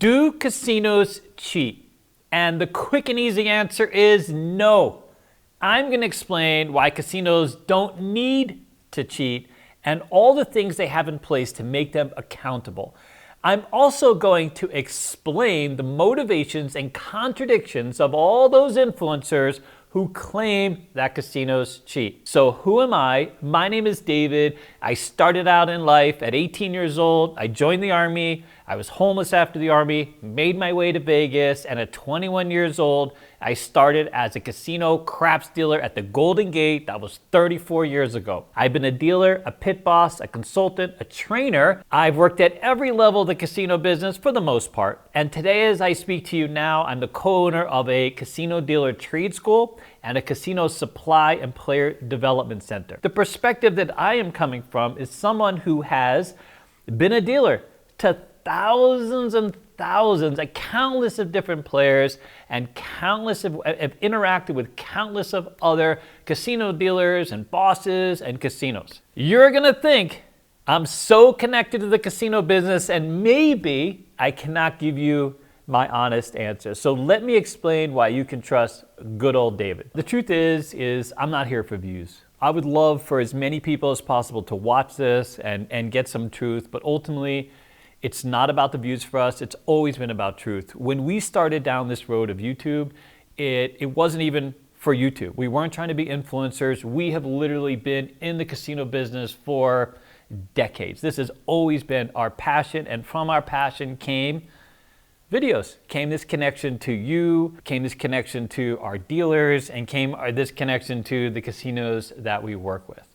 Do casinos cheat? And the quick and easy answer is no. I'm going to explain why casinos don't need to cheat and all the things they have in place to make them accountable. I'm also going to explain the motivations and contradictions of all those influencers who claim that casinos cheat. So who am I? My name is David. I started out in life at 18 years old. I joined the Army. I was homeless after the Army, made my way to Vegas, and at 21 years old, I started as a casino craps dealer at the Golden Gate. That was 34 years ago. I've been a dealer, a pit boss, a consultant, a trainer. I've worked at every level of the casino business for the most part. And today, as I speak to you now, I'm the co-owner of a casino dealer trade school and a casino supply and player development center. The perspective that I am coming from is someone who has been a dealer to thousands and thousands, countless of different players, and countless have interacted with countless of other casino dealers and bosses and casinos. You're gonna think I'm so connected to the casino business and maybe I cannot give you my honest answer. So let me explain why you can trust good old David. The truth is I'm not here for views. I would love for as many people as possible to watch this and get some truth, but ultimately, it's not about the views for us. It's always been about truth. When we started down this road of YouTube, it wasn't even for YouTube. We weren't trying to be influencers. We have literally been in the casino business for decades. This has always been our passion, and from our passion came videos, came this connection to you, came this connection to our dealers, and came this connection to the casinos that we work with.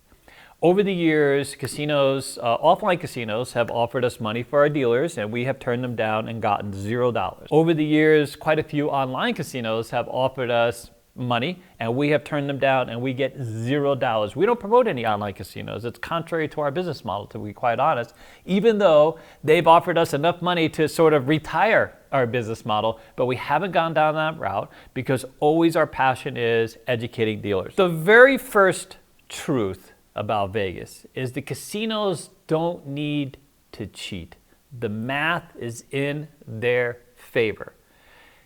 Over the years, casinos, offline casinos have offered us money for our dealers, and we have turned them down and gotten $0. Over the years, quite a few online casinos have offered us money, and we have turned them down, and we get $0. We don't promote any online casinos. It's contrary to our business model, to be quite honest, even though they've offered us enough money to sort of retire our business model, but we haven't gone down that route because always our passion is educating dealers. The very first truth about Vegas is the casinos don't need to cheat. The math is in their favor.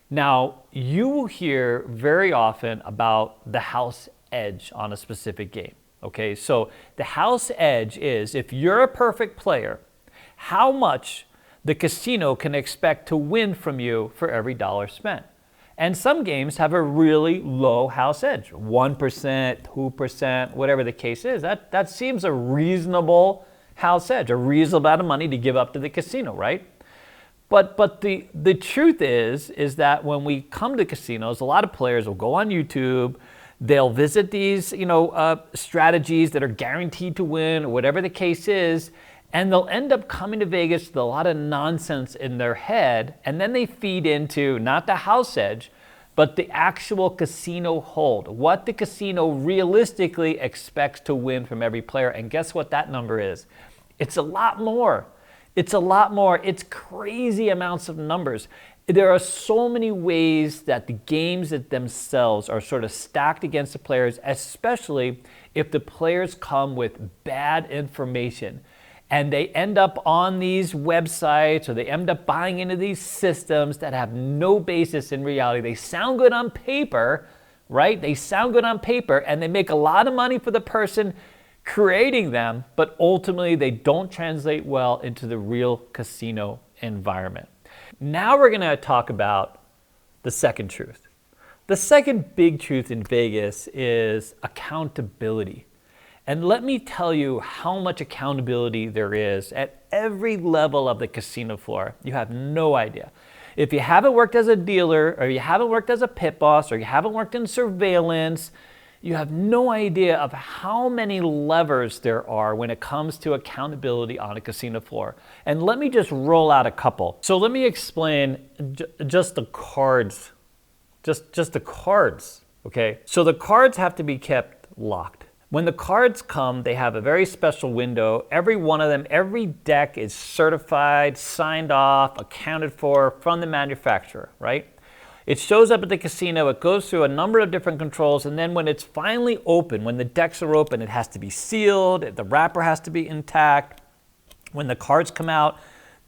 Now, you will hear very often about the house edge on a specific game. Okay, so the house edge is if you're a perfect player, how much the casino can expect to win from you for every dollar spent. And some games have a really low house edge, 1%, 2%, whatever the case is. That seems a reasonable house edge, a reasonable amount of money to give up to the casino, right? But the truth is that when we come to casinos, a lot of players will go on YouTube, they'll visit these strategies that are guaranteed to win, or whatever the case is, and they'll end up coming to Vegas with a lot of nonsense in their head, and then they feed into not the house edge, but the actual casino hold, what the casino realistically expects to win from every player. And guess what that number is? It's a lot more. It's a lot more. It's crazy amounts of numbers. There are so many ways that the games themselves are sort of stacked against the players, especially if the players come with bad information. And they end up on these websites, or they end up buying into these systems that have no basis in reality. They sound good on paper, right? They sound good on paper, and they make a lot of money for the person creating them, but ultimately they don't translate well into the real casino environment. Now we're going to talk about the second truth. The second big truth in Vegas is accountability. And let me tell you how much accountability there is at every level of the casino floor. You have no idea. If you haven't worked as a dealer, or you haven't worked as a pit boss, or you haven't worked in surveillance, you have no idea of how many levers there are when it comes to accountability on a casino floor. And let me just roll out a couple. So let me explain just the cards, just the cards, okay? So the cards have to be kept locked. When the cards come, they have a very special window. Every one of them, every deck is certified, signed off, accounted for from the manufacturer, right? It shows up at the casino, it goes through a number of different controls, and then when it's finally open, when the decks are open, it has to be sealed, the wrapper has to be intact. When the cards come out,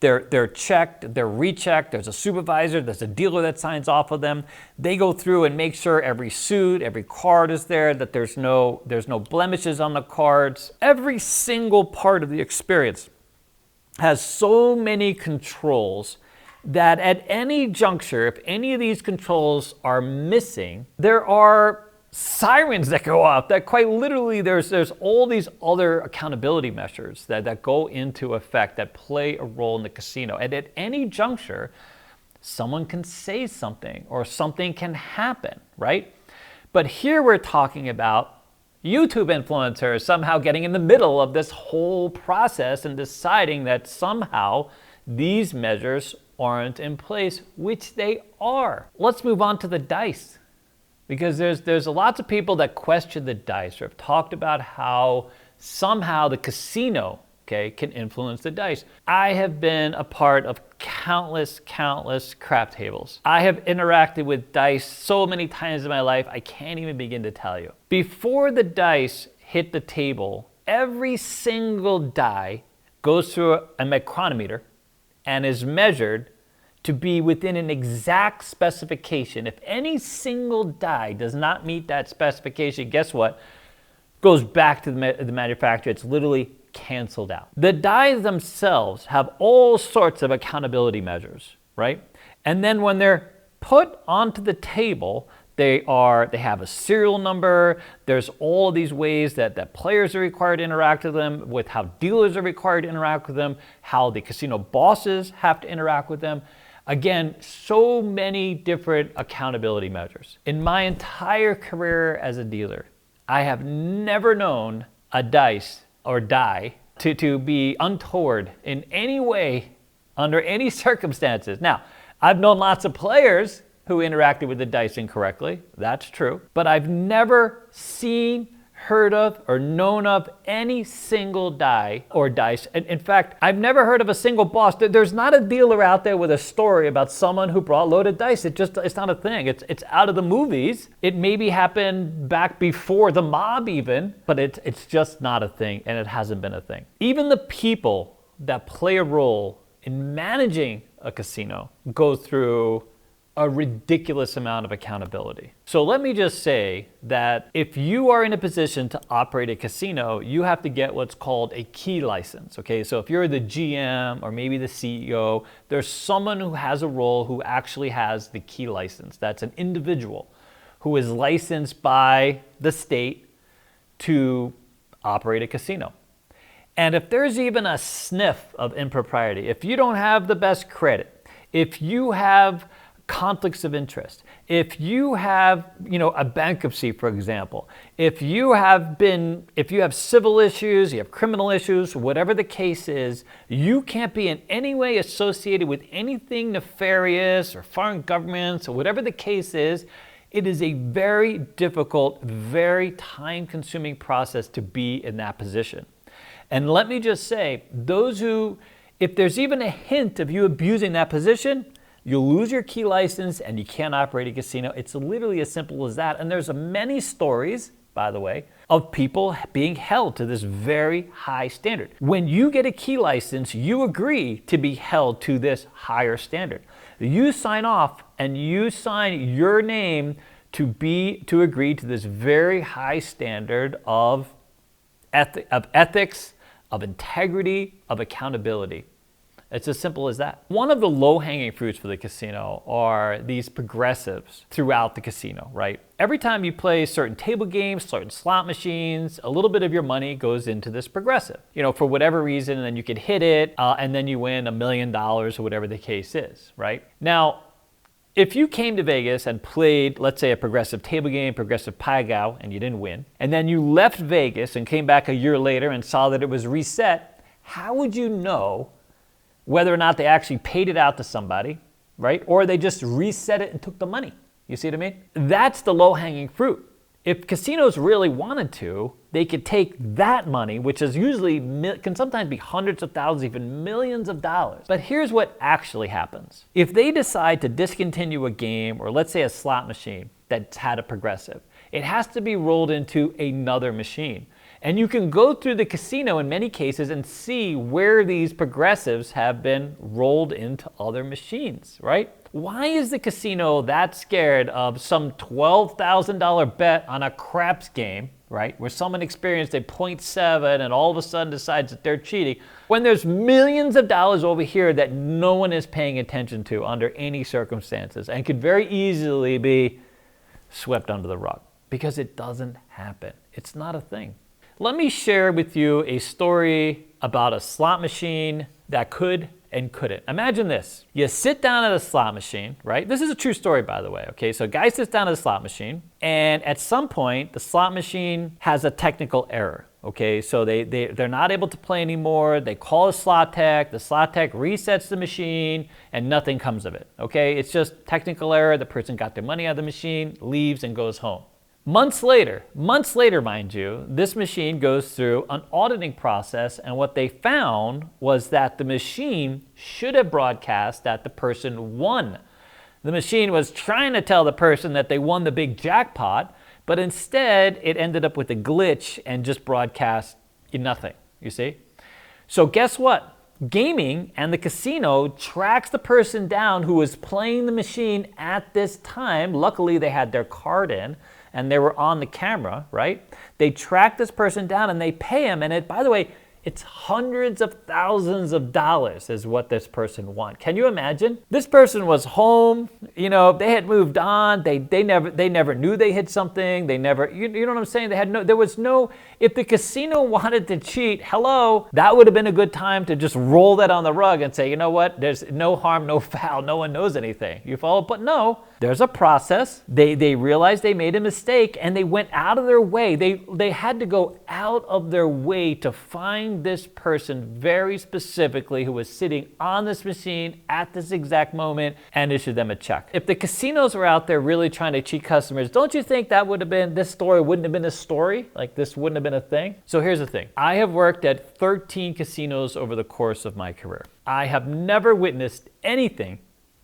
They're checked, they're rechecked, there's a supervisor, there's a dealer that signs off of them. They go through and make sure every suit, every card is there, that there's no blemishes on the cards. Every single part of the experience has so many controls that at any juncture, if any of these controls are missing, there are sirens that go off, that quite literally there's all these other accountability measures that go into effect that play a role in the casino. And at any juncture, someone can say something or something can happen, right? But here we're talking about YouTube influencers somehow getting in the middle of this whole process and deciding that somehow these measures aren't in place, which they are. Let's move on to the dice. Because there's lots of people that question the dice or have talked about how somehow the casino, can influence the dice. I have been a part of countless crap tables. I have interacted with dice so many times in my life, I can't even begin to tell you. Before the dice hit the table, every single die goes through a micrometer and is measured to be within an exact specification. If any single die does not meet that specification, guess what? Goes back to the manufacturer. It's literally canceled out. The dies themselves have all sorts of accountability measures, right? And then when they're put onto the table, they have a serial number. There's all these ways that players are required to interact with them, with how dealers are required to interact with them, how the casino bosses have to interact with them. Again, so many different accountability measures. In my entire career as a dealer, I have never known a dice or die to be untoward in any way, under any circumstances. Now, I've known lots of players who interacted with the dice incorrectly. That's true. But I've never seen, heard of, or known of any single die or dice. In fact, I've never heard of a single boss. There's not a dealer out there with a story about someone who brought loaded dice. It's not a thing. It's out of the movies. It maybe happened back before the mob even, but it's just not a thing, and it hasn't been a thing. Even the people that play a role in managing a casino go through a ridiculous amount of accountability. So let me just say that if you are in a position to operate a casino, you have to get what's called a key license, okay? So if you're the GM or maybe the CEO, there's someone who has a role who actually has the key license. That's an individual who is licensed by the state to operate a casino. And if there's even a sniff of impropriety, if you don't have the best credit, if you have conflicts of interest, if you have, a bankruptcy, for example, if you have civil issues, you have criminal issues, whatever the case is, you can't be in any way associated with anything nefarious or foreign governments or whatever the case is. It is a very difficult, very time-consuming process to be in that position. And let me just say, if there's even a hint of you abusing that position, you'll lose your key license and you can't operate a casino. It's literally as simple as that. And there's many stories, by the way, of people being held to this very high standard. When you get a key license, you agree to be held to this higher standard. You sign off and you sign your name to agree to this very high standard of ethics, of integrity, of accountability. It's as simple as that. One of the low-hanging fruits for the casino are these progressives throughout the casino, right? Every time you play certain table games, certain slot machines, a little bit of your money goes into this progressive, for whatever reason, and then you could hit it, and then you win $1 million or whatever the case is, right? Now, if you came to Vegas and played, let's say, a progressive table game, progressive Pai Gow, and you didn't win, and then you left Vegas and came back a year later and saw that it was reset, how would you know whether or not they actually paid it out to somebody, right? Or they just reset it and took the money? You see what I mean? That's the low-hanging fruit. If casinos really wanted to, they could take that money, which is usually can sometimes be hundreds of thousands, even millions of dollars. But here's what actually happens. If they decide to discontinue a game, or let's say a slot machine that's had a progressive, it has to be rolled into another machine. And you can go through the casino in many cases and see where these progressives have been rolled into other machines, right? Why is the casino that scared of some $12,000 bet on a craps game, right, where someone experienced a .7 and all of a sudden decides that they're cheating, when there's millions of dollars over here that no one is paying attention to under any circumstances and could very easily be swept under the rug? Because it doesn't happen. It's not a thing. Let me share with you a story about a slot machine that could and couldn't. Imagine this. You sit down at a slot machine, right? This is a true story, by the way, okay? So a guy sits down at a slot machine, and at some point, the slot machine has a technical error, okay? So they're not able to play anymore. They call a slot tech. The slot tech resets the machine, and nothing comes of it, okay? It's just technical error. The person got their money out of the machine, leaves, and goes home. Months later, mind you, this machine goes through an auditing process, and what they found was that the machine should have broadcast that the person won. The machine was trying to tell the person that they won the big jackpot, but instead it ended up with a glitch and just broadcast nothing, you see? So guess what? Gaming and the casino tracks the person down who was playing the machine at this time. Luckily, they had their card in and they were on the camera, right? They track this person down and they pay him. And by the way, it's hundreds of thousands of dollars is what this person won. Can you imagine? This person was home, they had moved on. They never knew they hit something. They never, you know what I'm saying? If the casino wanted to cheat, hello, that would have been a good time to just roll that on the rug and say, you know what? There's no harm, no foul. No one knows anything. You follow? But no, there's a process. They realized they made a mistake and they went out of their way. They had to go out of their way to find this person very specifically who was sitting on this machine at this exact moment and issue them a check. If the casinos were out there really trying to cheat customers, don't you think this story wouldn't have been a story? Like this wouldn't have been a thing? So here's the thing. I have worked at 13 casinos over the course of my career. I have never witnessed anything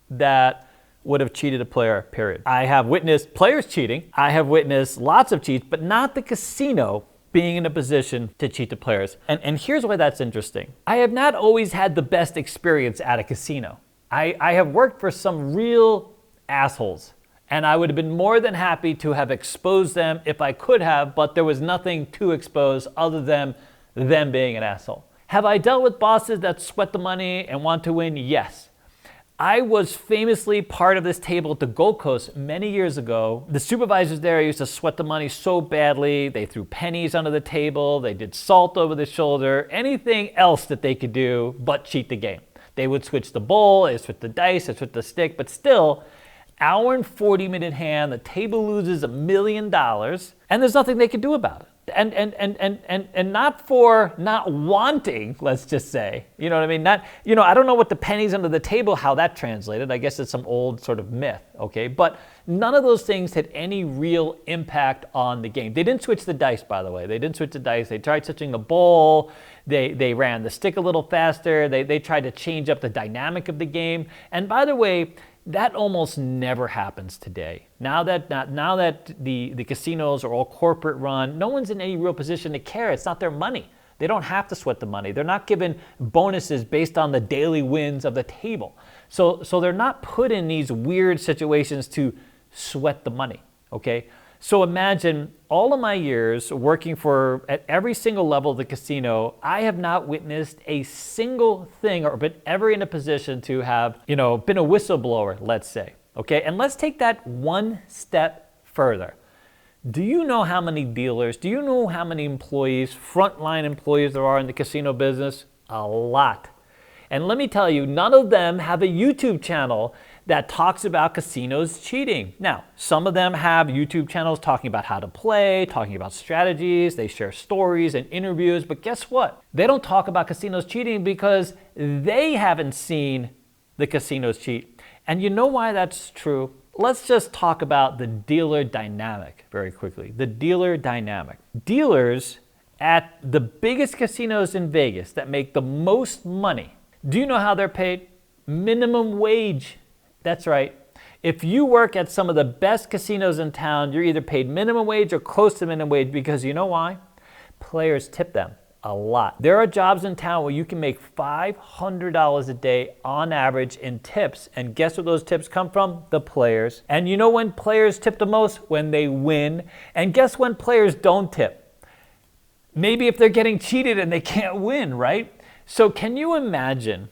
that would have cheated a player, period. I have witnessed players cheating. I have witnessed lots of cheats, but not the casino being in a position to cheat the players. And here's why that's interesting. I have not always had the best experience at a casino. I have worked for some real assholes, and I would have been more than happy to have exposed them if I could have, but there was nothing to expose other than them being an asshole. Have I dealt with bosses that sweat the money and want to win? Yes. I was famously part of this table at the Gold Coast many years ago. The supervisors there used to sweat the money so badly. They threw pennies under the table. They did salt over the shoulder. Anything else that they could do but cheat the game. They would switch the bowl, they switch the dice, they switch the stick, but still, hour and 40-minute hand, the table loses $1 million, and there's nothing they could do about it. And not for not wanting, let's just say, you know what I mean? I don't know what the pennies under the table, how that translated. I guess it's some old sort of myth, okay? But none of those things had any real impact on the game. They didn't switch the dice, by the way. They didn't switch the dice. They tried switching the bowl. They ran the stick a little faster. They tried to change up the dynamic of the game. And by the way, that almost never happens today. Now that the casinos are all corporate run, no one's in any real position to care. It's not their money. They don't have to sweat the money. They're not given bonuses based on the daily wins of the table. So they're not put in these weird situations to sweat the money, okay? So imagine all of my years working at every single level of the casino, I have not witnessed a single thing or been ever in a position to have, been a whistleblower, let's say, okay? And let's take that one step further. Do you know how many dealers, do you know how many employees, frontline employees there are in the casino business? A lot. And let me tell you, none of them have a YouTube channel that talks about casinos cheating. Now, some of them have YouTube channels talking about how to play, talking about strategies, they share stories and interviews, but guess what? They don't talk about casinos cheating because they haven't seen the casinos cheat. And you know why that's true? Let's just talk about the dealer dynamic very quickly. The dealer dynamic. Dealers at the biggest casinos in Vegas that make the most money, do you know how they're paid? Minimum wage. That's right. If you work at some of the best casinos in town, you're either paid minimum wage or close to minimum wage because you know why? Players tip them a lot. There are jobs in town where you can make $500 a day on average in tips. And guess where those tips come from? The players. And you know when players tip the most? When they win. And guess when players don't tip? Maybe if they're getting cheated and they can't win, right? So can you imagine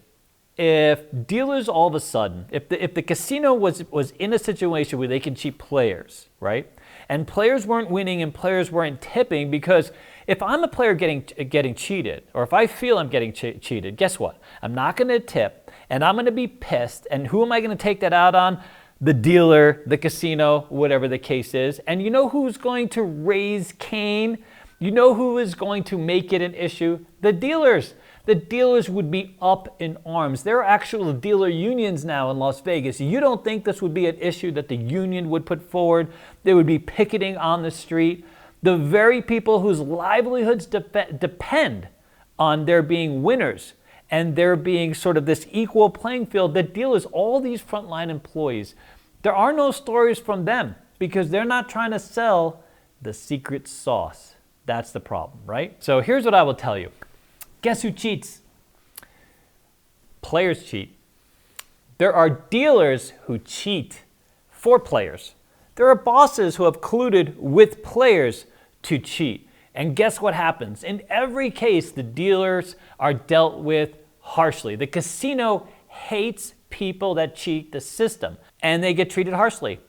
if dealers all of a sudden, if the casino was in a situation where they can cheat players, right? And players weren't winning and players weren't tipping, because if I'm a player getting cheated, or if I feel I'm getting cheated, guess what? I'm not going to tip, and I'm going to be pissed. And who am I going to take that out on? The dealer, the casino, whatever the case is. And you know who's going to raise Cain? You know who is going to make it an issue? The dealers. The dealers would be up in arms. There are actual dealer unions now in Las Vegas. You don't think this would be an issue that the union would put forward? They would be picketing on the street. The very people whose livelihoods depend on there being winners and there being sort of this equal playing field, the dealers, all these frontline employees, there are no stories from them because they're not trying to sell the secret sauce. That's the problem, right? So here's what I will tell you. Guess who cheats? Players cheat. There are dealers who cheat for players. There are bosses who have colluded with players to cheat. And guess what happens? In every case, the dealers are dealt with harshly. The casino hates people that cheat the system, and they get treated harshly.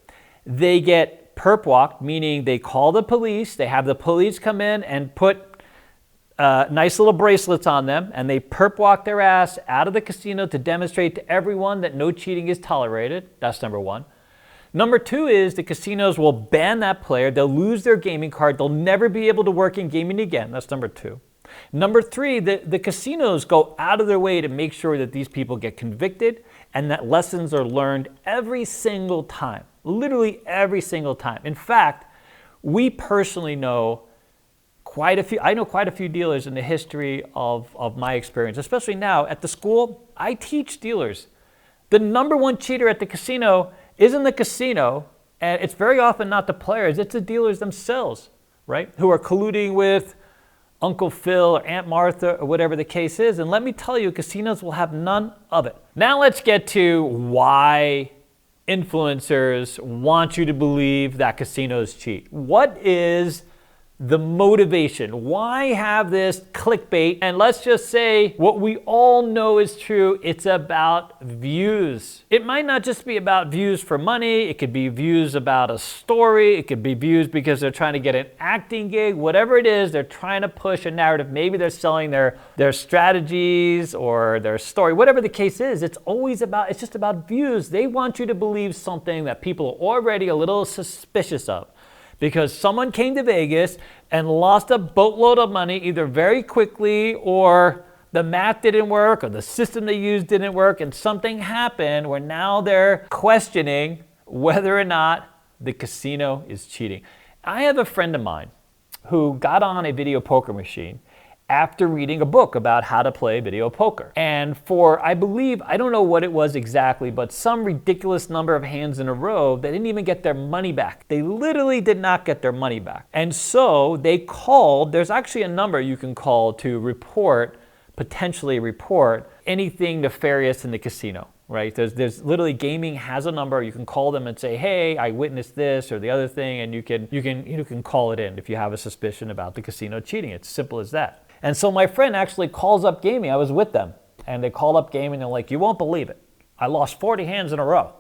They get perp walked, meaning they call the police, they have the police come in and put nice little bracelets on them, and they perp walk their ass out of the casino to demonstrate to everyone that no cheating is tolerated. That's number one. Number two is the casinos will ban that player. They'll lose their gaming card. They'll never be able to work in gaming again. That's number two. Number three, the casinos go out of their way to make sure that these people get convicted and that lessons are learned every single time, literally every single time. In fact, we personally know I know quite a few dealers in the history of my experience, especially now at the school. I teach dealers. The number one cheater at the casino isn't the casino, and it's very often not the players, it's the dealers themselves, right? Who are colluding with Uncle Phil or Aunt Martha or whatever the case is. And let me tell you, casinos will have none of it. Now let's get to why influencers want you to believe that casinos cheat. What is the motivation? Why have this clickbait? And let's just say what we all know is true. It's about views. It might not just be about views for money. It could be views about a story. It could be views because they're trying to get an acting gig. Whatever it is, they're trying to push a narrative. Maybe they're selling their strategies or their story. Whatever the case is, it's just about views. They want you to believe something that people are already a little suspicious of, because someone came to Vegas and lost a boatload of money either very quickly, or the math didn't work, or the system they used didn't work, and something happened where now they're questioning whether or not the casino is cheating. I have a friend of mine who got on a video poker machine after reading a book about how to play video poker. And for, I believe, I don't know what it was exactly, but some ridiculous number of hands in a row, they didn't even get their money back. They literally did not get their money back. And so they called, there's actually a number you can call to potentially report anything nefarious in the casino, right? There's literally, gaming has a number. You can call them and say, hey, I witnessed this or the other thing, and you can call it in if you have a suspicion about the casino cheating. It's simple as that. And so my friend actually calls up gaming. I was with them, and they called up gaming. They're like, you won't believe it. I lost 40 hands in a row.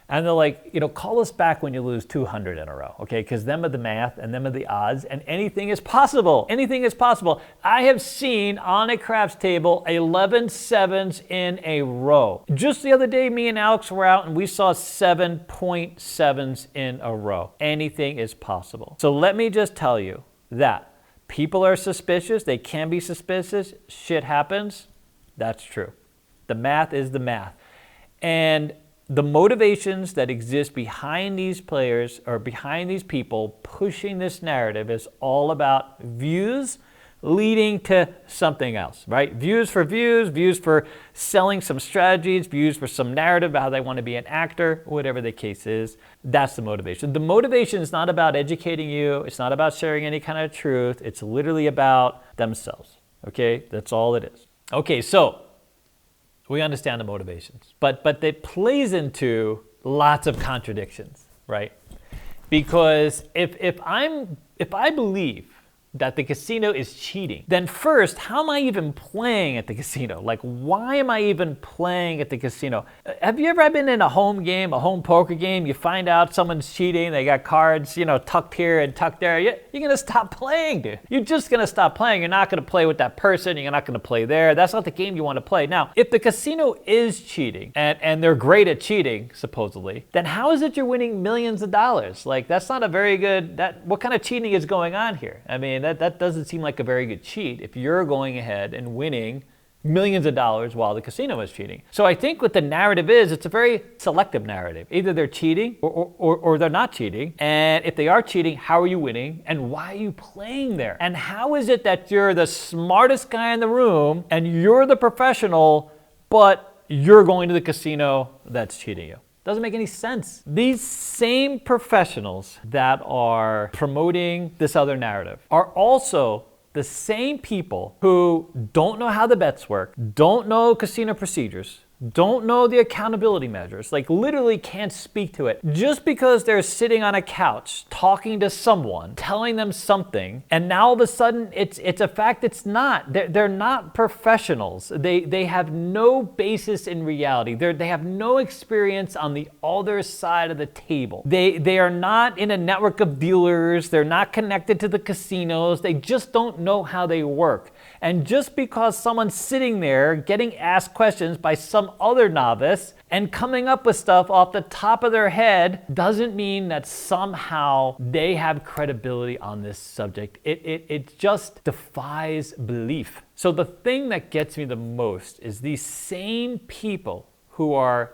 And they're like, call us back when you lose 200 in a row, okay? Because them are the math and them are the odds, and anything is possible. Anything is possible. I have seen on a craps table 11 sevens in a row. Just the other day, me and Alex were out and we saw 7.7s in a row. Anything is possible. So let me just tell you that people are suspicious. They can be suspicious. Shit happens. That's true. The math is the math. And the motivations that exist behind these players or behind these people pushing this narrative is all about views leading to something else, right? Views for views, views for selling some strategies, views for some narrative about how they want to be an actor, whatever the case is. That's the motivation. The motivation is not about educating you. It's not about sharing any kind of truth. It's literally about themselves, okay? That's all it is. Okay, so we understand the motivations, but it plays into lots of contradictions, right? Because if I believe that the casino is cheating, then first, how am I even playing at the casino? Like, why am I even playing at the casino? Have you ever been in a home game, a home poker game? You find out someone's cheating, they got cards, tucked here and tucked there. You're gonna stop playing, dude. You're just gonna stop playing. You're not gonna play with that person. You're not gonna play there. That's not the game you wanna play. Now, if the casino is cheating, and they're great at cheating, supposedly, then how is it you're winning millions of dollars? Like, that's not a very good, what kind of cheating is going on here? I mean, that doesn't seem like a very good cheat if you're going ahead and winning millions of dollars while the casino is cheating. So I think what the narrative is, it's a very selective narrative. Either they're cheating or they're not cheating. And if they are cheating, how are you winning? And why are you playing there? And how is it that you're the smartest guy in the room and you're the professional, but you're going to the casino that's cheating you? Doesn't make any sense. These same professionals that are promoting this other narrative are also the same people who don't know how the bets work, don't know casino procedures, don't know the accountability measures, like literally can't speak to it. Just because they're sitting on a couch talking to someone, telling them something, and now all of a sudden it's a fact it's not. They're not professionals. They have no basis in reality. They have no experience on the other side of the table. They are not in a network of dealers. They're not connected to the casinos. They just don't know how they work. And just because someone's sitting there getting asked questions by some other novice and coming up with stuff off the top of their head doesn't mean that somehow they have credibility on this subject. It just defies belief. So the thing that gets me the most is these same people who are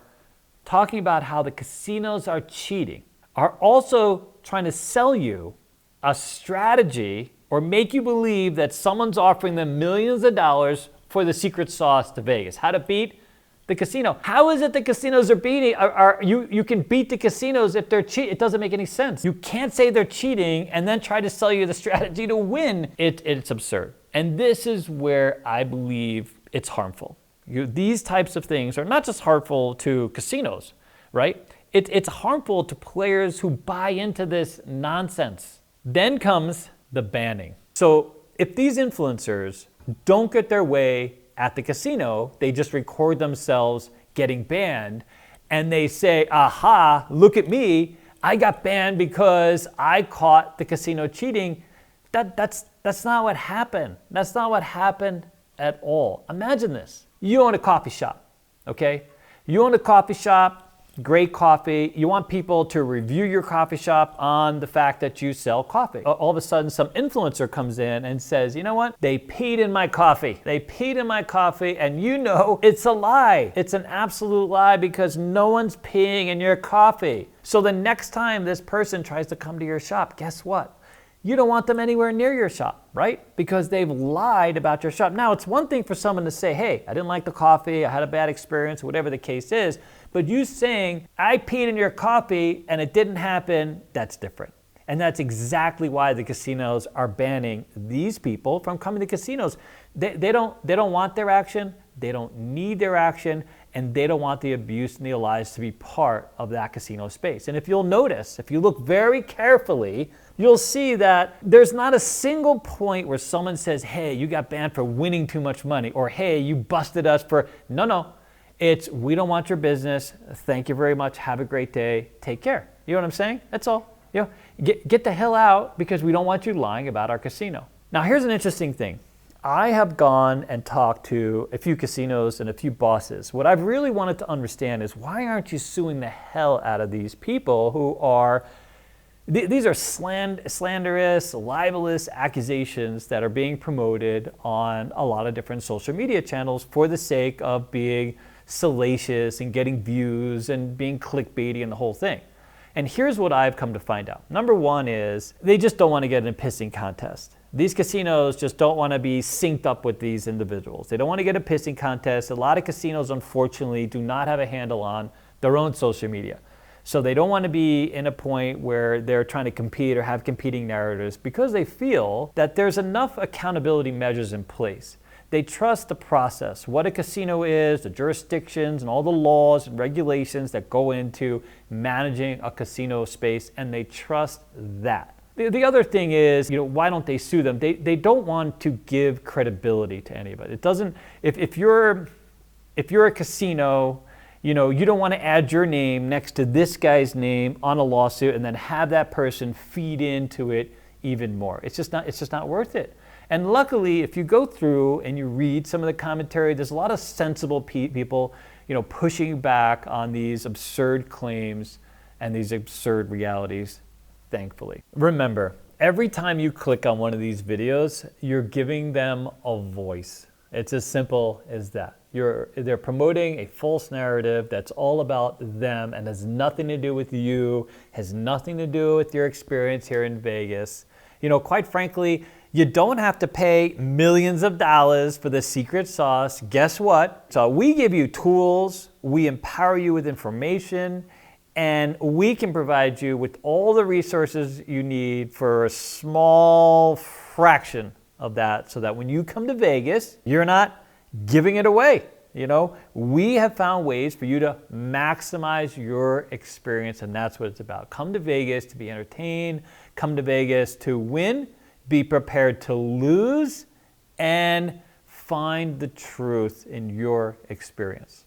talking about how the casinos are cheating are also trying to sell you a strategy or make you believe that someone's offering them millions of dollars for the secret sauce to Vegas. How to beat the casino. How is it the casinos are beating? You can beat the casinos if they're cheating. It doesn't make any sense. You can't say they're cheating and then try to sell you the strategy to win. It's absurd. And this is where I believe it's harmful. These types of things are not just harmful to casinos, right? It's harmful to players who buy into this nonsense. Then comes the banning. So if these influencers don't get their way at the casino, they just record themselves getting banned and they say, aha, look at me, I got banned because I caught the casino cheating. That's not what happened. That's not what happened at all. Imagine this. You own a coffee shop, okay? You own a coffee shop, great coffee. You want people to review your coffee shop on the fact that you sell coffee. All of a sudden, some influencer comes in and says, you know what? They peed in my coffee. They peed in my coffee, and you know it's a lie. It's an absolute lie because no one's peeing in your coffee. So the next time this person tries to come to your shop, guess what? You don't want them anywhere near your shop, right? Because they've lied about your shop. Now, it's one thing for someone to say, hey, I didn't like the coffee, I had a bad experience, whatever the case is. But you saying, I peed in your coffee and it didn't happen, that's different. And that's exactly why the casinos are banning these people from coming to casinos. They don't want their action, they don't need their action, and they don't want the abuse and the lies to be part of that casino space. And if you'll notice, if you look very carefully, you'll see that there's not a single point where someone says, hey, you got banned for winning too much money, or hey, you busted us for, no. It's, we don't want your business. Thank you very much. Have a great day. Take care. You know what I'm saying? That's all. Get the hell out because we don't want you lying about our casino. Now, here's an interesting thing. I have gone and talked to a few casinos and a few bosses. What I've really wanted to understand is why aren't you suing the hell out of these people who are, these are slanderous, libelous accusations that are being promoted on a lot of different social media channels for the sake of being salacious and getting views and being clickbaity and the whole thing. And here's what I've come to find out. Number one is they just don't want to get in a pissing contest. These casinos just don't want to be synced up with these individuals. They don't want to get a pissing contest. A lot of casinos, unfortunately, do not have a handle on their own social media. So they don't want to be in a point where they're trying to compete or have competing narratives because they feel that there's enough accountability measures in place. They trust the process, what a casino is, the jurisdictions, and all the laws and regulations that go into managing a casino space, and they trust that. The other thing is, why don't they sue them? They don't want to give credibility to anybody. It doesn't. If you're a casino, you don't want to add your name next to this guy's name on a lawsuit and then have that person feed into it even more. It's just not worth it. And luckily, if you go through and you read some of the commentary, there's a lot of sensible people, pushing back on these absurd claims and these absurd realities. Thankfully. Remember, every time you click on one of these videos, you're giving them a voice. It's as simple as that. They're promoting a false narrative that's all about them and has nothing to do with you, has nothing to do with your experience here in Vegas. Quite frankly, you don't have to pay millions of dollars for the secret sauce. Guess what? So we give you tools, we empower you with information, and we can provide you with all the resources you need for a small fraction of that so that when you come to Vegas, you're not giving it away. We have found ways for you to maximize your experience, and that's what it's about. Come to Vegas to be entertained, come to Vegas to win, be prepared to lose, and find the truth in your experience.